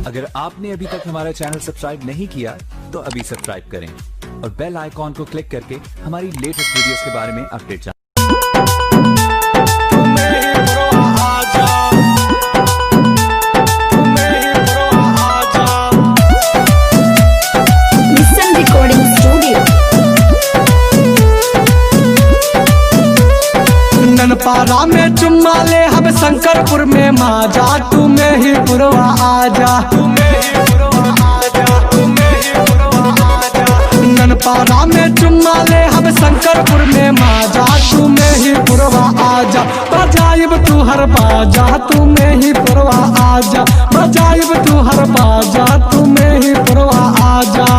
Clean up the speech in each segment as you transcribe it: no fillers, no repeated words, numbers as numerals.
अगर आपने अभी तक हमारा चैनल सब्सक्राइब नहीं किया तो अभी सब्सक्राइब करें और बेल आइकॉन को क्लिक करके हमारी लेटेस्ट वीडियोस के बारे में अपडेट जानें। पारा में चुम्मा ले हम शंकरपुर में माजा, तुम्हें ही पुरवा आजा, ननपारा में चुम्मा ले हम शंकरपुर में माजा, तुम्हें ही पुरवा आजा, बजाइब तू हर बाजा, तुम्हें ही पुरवा आजा, बजाइब तू हर बाजा, तुम्हें ही पुरवा आजा।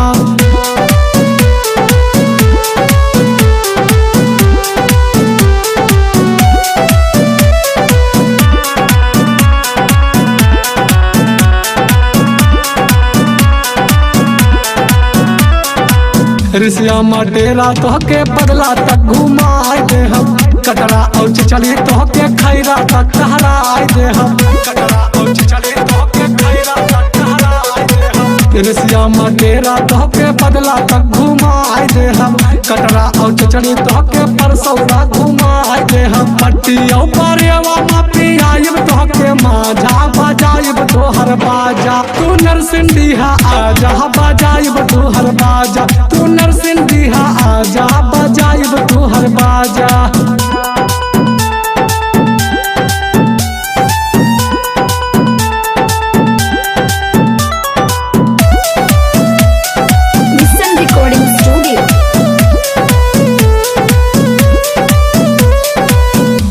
ऋषिया मटेरा तोहके बदला तक घुमाए दे हम, कटरा और चली तोहके खैरा तक टहराए दे हम, कटरा और चली तोहके खैरा तक टहराए दे हम। ऋषिया मटेरा तोहके बदला तक घुमाए दे हम, कटरा और चली तोहके परसौरा घुमाए दे हम। पट्टी और पारेवा मापी आइब तोहके माझा, बजाइब तोहर बाजा, तू नरसिंह आजा, बजाइब तोहर बाजा, तू नरसिंह आजा, बजाइब तोहर बाजा।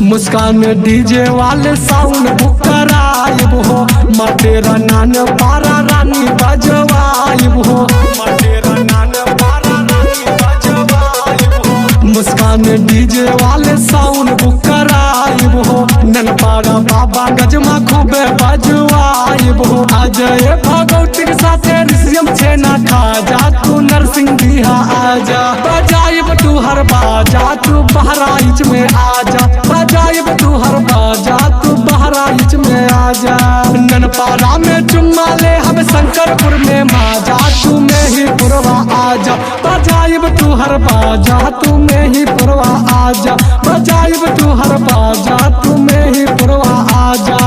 मुस्कान डीजे वाले साउंड बुक कराइब हो, मटेरा नान पारा रानी बजवाइब हो, मटेरा नान पारा रानी बजवाइब हो। मुस्कान डीजे वाले साउंड बुक कराइब हो, ननपारा बाबा गजमा खूबे बजवाइब हो। अजय भगवती के साथे ऋषियम छेना खाजा, तू नरसिंह आजा, बजाइब तू हर बाजा, तू बहराइच में आजा, बजाइब तू हर बाजा, तू बहराइच में आजा। ननपारा में चुम्मा ले हम शंकरपुर में माजा, तुम्हें ही पुरवा आजा, बजाइब तू हर बाजा, तुम्हें ही पुरवा आजा, बजाइब तू हर बाजा, तुम्हें ही पुरवा आजा।